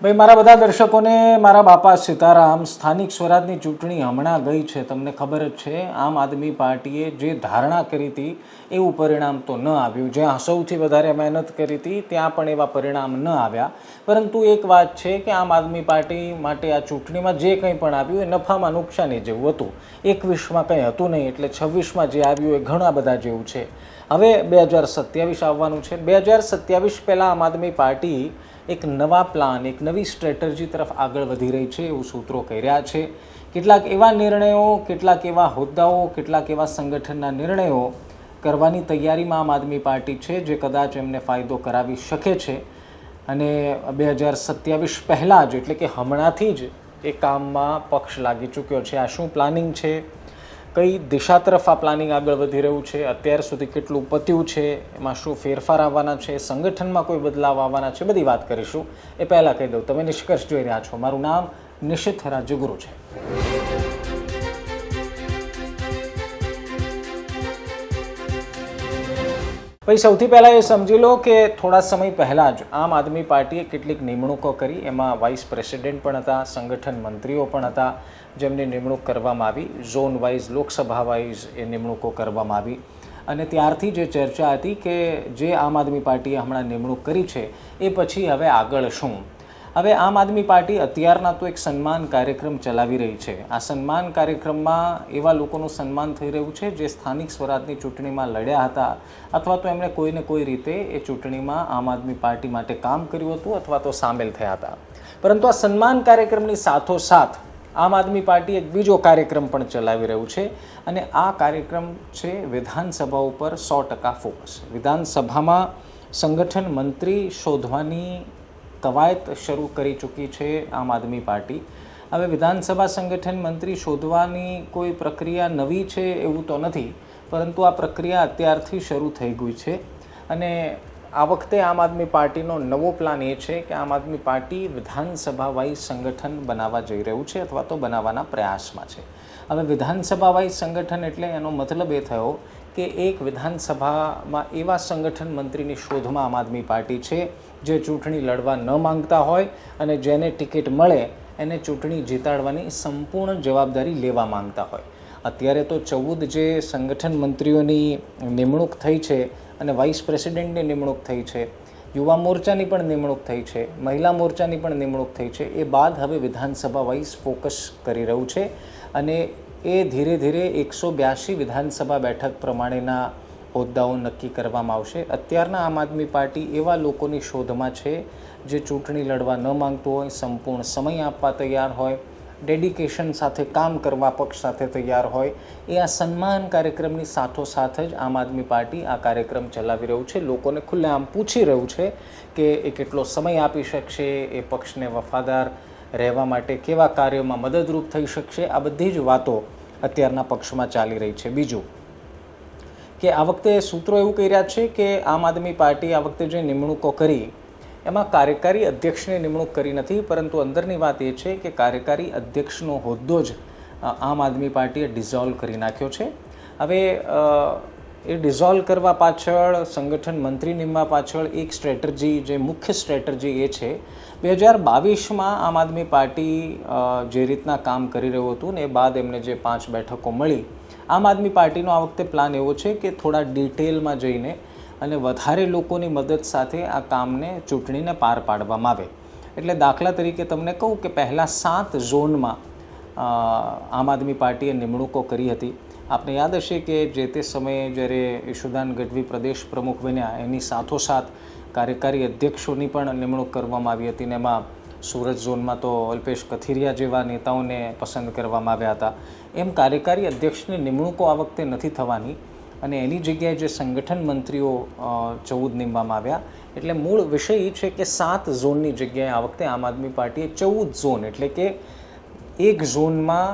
ભાઈ મારા બધા દર્શકોને મારા બાપા સીતારામ, સ્થાનિક સ્વરાજની ચૂંટણી હમણાં ગઈ છે, તમને ખબર જ છે. આમ આદમી પાર્ટીએ જે ધારણા કરી હતી એવું પરિણામ તો ન આવ્યું. જ્યાં સૌથી વધારે મહેનત કરી હતી ત્યાં પણ એવા પરિણામ ન આવ્યા. પરંતુ એક વાત છે કે આમ આદમી પાર્ટી માટે આ ચૂંટણીમાં જે કંઈ પણ આવ્યું એ નફામાં નુકસાની જેવું હતું. 21માં કંઈ હતું નહીં, એટલે 26માં જે આવ્યું એ ઘણા બધા જેવું છે. હવે 2027 આવવાનું છે. 2027 પહેલાં આમ આદમી પાર્ટી એક નવા પ્લાન, એક નવી સ્ટ્રેટર્જી તરફ આગળ વધી રહી છે એવું સૂત્રો કહી રહ્યા છે. કેટલાક એવા નિર્ણયો, કેટલાક એવા હોદ્દાઓ, કેટલાક એવા સંગઠનના નિર્ણયો કરવાની તૈયારીમાં આમ આદમી પાર્ટી છે જે કદાચ એમને ફાયદો કરાવી શકે છે. અને 2027 પહેલાં જ, એટલે કે હમણાંથી જ એ કામમાં પક્ષ લાગી ચૂક્યો છે. આ શું પ્લાનિંગ છે, કઈ દિશા તરફ આ પ્લાનિંગ આગળ વધી રહ્યું છે, અત્યાર સુધી કેટલું પત્યું છે, એમાં શું ફેરફાર આવવાના છે, સંગઠનમાં કોઈ બદલાવ આવવાના છે, બધી વાત કરીશું. એ પહેલાં કહી દઉં, તમે નિષ્કર્ષ જોઈ રહ્યા છો. મારું નામ નિશિત રાજ્યગુરુ છે. પછી સૌથી પહેલાં એ સમજી લો કે થોડા સમય પહેલાં જ આમ આદમી પાર્ટીએ કેટલીક નિમણૂકો કરી. એમાં વાઇસ પ્રેસિડેન્ટ પણ હતા, સંગઠન મંત્રીઓ પણ હતા જેમની નિમણૂક કરવામાં આવી. ઝોન વાઇઝ, લોકસભા વાઇઝ એ નિમણૂકો કરવામાં આવી. અને ત્યારથી જે ચર્ચા હતી કે જે આમ આદમી પાર્ટીએ હમણાં નિમણૂક કરી છે એ પછી હવે આગળ શું. હવે આમ આદમી પાર્ટી અત્યારના તો એક સન્માન કાર્યક્રમ ચલાવી રહી છે. આ સન્માન કાર્યક્રમમાં એવા લોકોનું સન્માન થઈ રહ્યું છે જે સ્થાનિક સ્વરાજની ચૂંટણીમાં લડ્યા હતા અથવા તો એમણે કોઈને કોઈ રીતે એ ચૂંટણીમાં આમ આદમી પાર્ટી માટે કામ કર્યું હતું અથવા તો સામેલ થયા હતા. પરંતુ આ સન્માન કાર્યક્રમની સાથોસાથ આમ આદમી પાર્ટી એક બીજો કાર્યક્રમ પણ ચલાવી રહ્યું છે. અને આ કાર્યક્રમ છે વિધાનસભા ઉપર 100% ફોકસ. વિધાનસભામાં સંગઠન મંત્રી શોધવાની કવાયત શરૂ કરી ચૂકી છે આમ આદમી પાર્ટી. હવે વિધાનસભા સંગઠન મંત્રી શોધવાની કોઈ પ્રક્રિયા નવી છે એવું તો નથી, પરંતુ આ પ્રક્રિયા અત્યારથી શરૂ થઈ ગઈ છે. અને આ વખતે આમ આદમી પાર્ટીનો નવો પ્લાન એ છે કે આમ આદમી પાર્ટી વિધાનસભા વાઇઝ સંગઠન બનાવવા જઈ રહ્યું છે અથવા તો બનાવવાના પ્રયાસમાં છે. હવે વિધાનસભા વાઇઝ સંગઠન એટલે એનો મતલબ એ થયો કે એક વિધાનસભામાં એવા સંગઠન મંત્રીની શોધમાં આમ આદમી પાર્ટી છે જે ચૂંટણી લડવા ન માંગતા હોય અને જેને ટિકિટ મળે એને ચૂંટણી જીતાડવાની સંપૂર્ણ જવાબદારી લેવા માંગતા હોય. અત્યારે તો 14 જે સંગઠન મંત્રીઓની નિમણૂક થઈ છે અને વાઇસ પ્રેસિડેન્ટની નિમણૂક થઈ છે, યુવા મોરચાની પણ નિમણૂક થઈ છે, મહિલા મોરચાની પણ નિમણૂક થઈ છે. એ બાદ હવે વિધાનસભા વાઇઝ ફોકસ કરી રહ્યું છે અને એ ધીરે ધીરે 182 વિધાનસભા બેઠક પ્રમાણેના હોદ્દાઓ નક્કી કરવામાં આવશે. અત્યારના આમ આદમી પાર્ટી એવા લોકોની શોધમાં છે જે ચૂંટણી લડવા ન માંગતું હોય, સંપૂર્ણ સમય આપવા તૈયાર હોય, ડેડિકેશન સાથે કામ કરવા પક્ષ સાથે તૈયાર હોય. એ આ સન્માન કાર્યક્રમની સાથોસાથ જ આમ આદમી પાર્ટી આ કાર્યક્રમ ચલાવી રહ્યું છે. લોકોને ખુલ્લેઆમ પૂછી રહ્યું છે કે એ કેટલો સમય આપી શકશે, એ પક્ષને વફાદાર રહેવા માટે કેવા કાર્યોમાં મદદરૂપ થઈ શકશે. આ બધી જ વાતો અત્યારના પક્ષમાં ચાલી રહી છે. બીજું કે આ વખતે સૂત્રો એવું કહી રહ્યા છે કે આમ આદમી પાર્ટી આ વખતે જે નિમણૂકો કરી એમાં કાર્યકારી અધ્યક્ષની નિમણૂક કરી નથી, પરંતુ અંદરની વાત એ છે કે કાર્યકારી અધ્યક્ષનો હોદ્દો જ આમ આદમી પાર્ટીએ ડિઝોલ્વ કરી નાખ્યો છે. હવે એ ડિઝોલ્વ કરવા પાછળ, સંગઠન મંત્રી નિમવા પાછળ એક સ્ટ્રેટર્જી, જે મુખ્ય સ્ટ્રેટર્જી એ છે 2022માં આમ આદમી પાર્ટી જે રીતના કામ કરી રહ્યું હતું ને એ બાદ એમને જે 5 બેઠકો મળી, આમ આદમી પાર્ટીનો આ વખતે પ્લાન એવો છે કે થોડા ડિટેલમાં જઈને અને વધારે લોકોની મદદ સાથે આ કામને, ચૂંટણીને પાર પાડવામાં આવે. એટલે દાખલા તરીકે તમને કહું કે પહેલાં 7 ઝોનમાં આમ આદમી પાર્ટીએ નિમણૂકો કરી હતી. આપને યાદ હશે કે જે તે સમયે જ્યારે ઈશુદાન ગઢવી પ્રદેશ પ્રમુખ બન્યા એની સાથોસાથ કાર્યકારી અધ્યક્ષોની પણ નિમણૂક કરવામાં આવી હતી. ને એમાં સુરત ઝોનમાં તો અલ્પેશ કથિરિયા જેવા નેતાઓને પસંદ કરવામાં આવ્યા હતા. એમ કાર્યકારી અધ્યક્ષની નિમણૂકો આ વખતે નથી થવાની અને એની જગ્યાએ જે સંગઠન મંત્રીઓ 14 નિમવામાં આવ્યા. એટલે મૂળ વિષય એ છે કે 7 ઝોનની જગ્યાએ આ વખતે આમ આદમી પાર્ટીએ 14 ઝોન, એટલે કે એક ઝોનમાં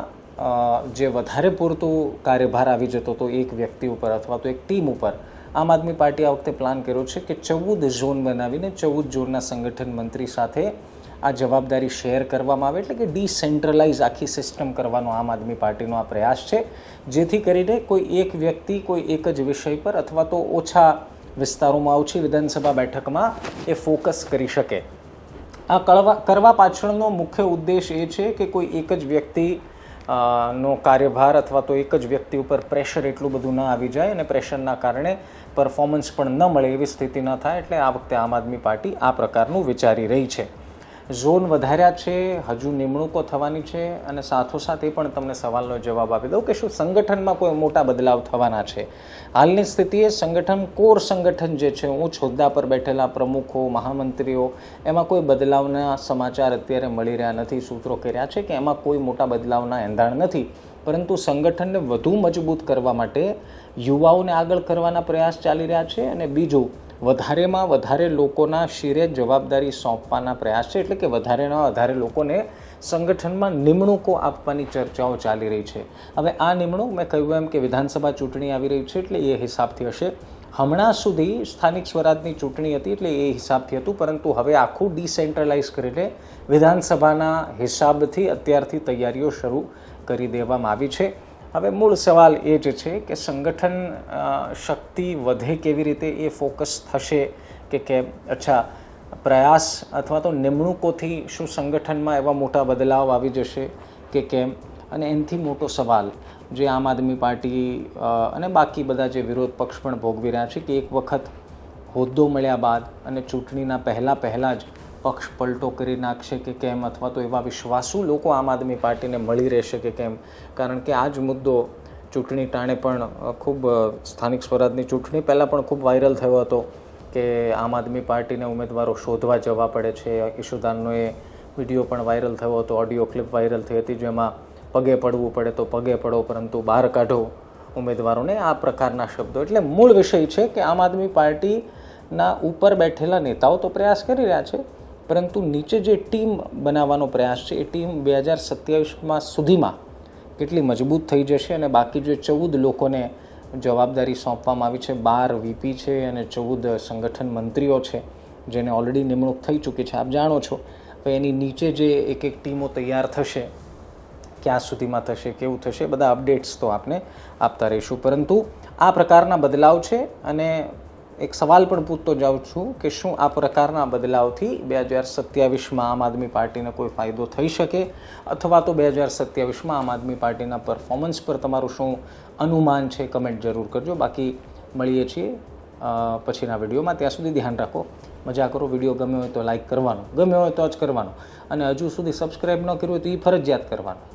જે વધારે પૂરતું કાર્યભાર આવી જતો હતો એક વ્યક્તિ ઉપર અથવા તો એક ટીમ ઉપર, આમ આદમી પાર્ટી આ વખતે પ્લાન કર્યો છે કે 14 ઝોન બનાવીને 14 ઝોનના સંગઠન મંત્રી સાથે આ જવાબદારી શેર કરવામાં આવે. એટલે કે ડિસેન્ટ્રલાઇઝ આખી સિસ્ટમ કરવાનો આમ આદમી પાર્ટીનો આ પ્રયાસ છે, જેથી કરીને કોઈ એક વ્યક્તિ કોઈ એક જ વિષય પર અથવા તો ઓછા વિસ્તારોમાં, ઓછી વિધાનસભા બેઠકમાં એ ફોકસ કરી શકે. આ કરવા પાછળનો મુખ્ય ઉદ્દેશ એ છે કે કોઈ એક જ વ્યક્તિ નો કાર્યભાર અથવા તો એક જ વ્યક્તિ ઉપર પ્રેશર એટલું બધું ન આવી જાય અને પ્રેશરના કારણે પરફોર્મન્સ પણ ન મળે એવી સ્થિતિ ન થાય, એટલે આ વખતે આમ આદમી પાર્ટી આ પ્રકારનું વિચારી રહી છે. ઝોન વધાર્યા છે, હજુ નિમણૂકો થવાની છે, અને સાથોસાથ એ પણ તમને સવાલનો જવાબ આપી દઉં કે શું સંગઠનમાં કોઈ મોટા બદલાવ થવાના છે. હાલની સ્થિતિએ સંગઠન, કોર સંગઠન જે છે, ઉચ્ચ હોદ્દા પર બેઠેલા પ્રમુખો, મહામંત્રીઓ, એમાં કોઈ બદલાવના સમાચાર અત્યારે મળી રહ્યા નથી. સૂત્રો કર્યા છે કે એમાં કોઈ મોટા બદલાવના એંધાણ નથી, પરંતુ સંગઠનને વધુ મજબૂત કરવા માટે યુવાઓને આગળ કરવાના પ્રયાસ ચાલી રહ્યા છે, અને બીજું વધારેમાં વધારે લોકોના શિરે જવાબદારી સોંપવાના પ્રયાસ છે, એટલે કે વધારેમાં વધારે લોકોને સંગઠનમાં નિમણૂકો આપવાની ચર્ચાઓ ચાલી રહી છે. હવે આ નિમણૂક મેં કહ્યું એમ કે વિધાનસભા ચૂંટણી આવી રહી છે એટલે એ હિસાબથી હશે. હમણાં સુધી સ્થાનિક સ્વરાજની ચૂંટણી હતી એટલે એ હિસાબથી હતું, પરંતુ હવે આખું ડિસેન્ટ્રલાઇઝ કરીને વિધાનસભાના હિસાબથી અત્યારથી તૈયારીઓ શરૂ કરી દેવામાં આવી છે. હવે મૂળ સવાલ એ જ છે કે સંગઠન શક્તિ વધે કેવી રીતે, એ ફોકસ થશે કે કેમ. અચ્છા, પ્રયાસ અથવા તો નિમણૂકોથી શું સંગઠનમાં એવા મોટા બદલાવ આવી જશે કે કેમ? અને એનાથી મોટો સવાલ જે આમ આદમી પાર્ટી અને બાકી બધા જે વિરોધ પક્ષ પણ ભોગવી રહ્યા છે કે એક વખત હોદ્દો મળ્યા બાદ અને ચૂંટણીના પહેલાં જ પક્ષ પલટો કરી નાખશે કે કેમ, અથવા તો એવા વિશ્વાસુ લોકો આમ આદમી પાર્ટીને મળી રહેશે કે કેમ. કારણ કે આ જ મુદ્દો ચૂંટણી ટાણે પણ ખૂબ, સ્થાનિક સ્વરાજની ચૂંટણી પહેલાં પણ ખૂબ વાયરલ થયો હતો કે આમ આદમી પાર્ટીને ઉમેદવારો શોધવા જવા પડે છે. ઈશુદાનનો એ વિડીયો પણ વાયરલ થયો હતો, ઓડિયો ક્લિપ વાયરલ થઈ હતી, જેમાં પગે પડવું પડે તો પગે પડો પરંતુ બહાર કાઢો ઉમેદવારોને, આ પ્રકારના શબ્દો. એટલે મૂળ વિષય છે કે આમ આદમી પાર્ટીના ઉપર બેઠેલા નેતાઓ તો પ્રયાસ કરી રહ્યા છે, પરંતુ નીચે જે ટીમ બનાવવાનો પ્રયાસ છે એ ટીમ 2027 સુધીમાં કેટલી મજબૂત થઈ જશે, અને બાકી જે 14 લોકોને જવાબદારી સોંપવામાં આવી છે, 12 વીપી છે અને 14 સંગઠન મંત્રીઓ છે જેને ઓલરેડી નિમણૂક થઈ ચૂકી છે, આપ જાણો છો. હવે એની નીચે જે એક એક ટીમો તૈયાર થશે, ક્યાં સુધીમાં થશે, કેવું થશે, બધા અપડેટ્સ તો આપને આપતા રહીશું. પરંતુ આ પ્રકારના બદલાવ છે, અને એક સવાલ પણ પૂછતો જાઉં છું કે શું આ પ્રકારના બદલાવથી 2027માં આમ આદમી પાર્ટીને કોઈ ફાયદો થઈ શકે, અથવા તો 2027માં આમ આદમી પાર્ટીના પરફોર્મન્સ પર તમારું શું અનુમાન છે, કમેન્ટ જરૂર કરજો. બાકી મળીએ છીએ પછીના વિડીયોમાં. ત્યાં સુધી ધ્યાન રાખો, મજા કરો. વિડીયો ગમ્યો હોય તો લાઇક કરવાનો, ગમ્યો હોય તો જ કરવાનો, અને હજુ સુધી સબસ્ક્રાઈબ ન કર્યું હોય તો એ ફરજિયાત કરવાનું.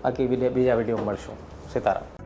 બાકી બીજા વિડીયો મળશું. સીતારામ.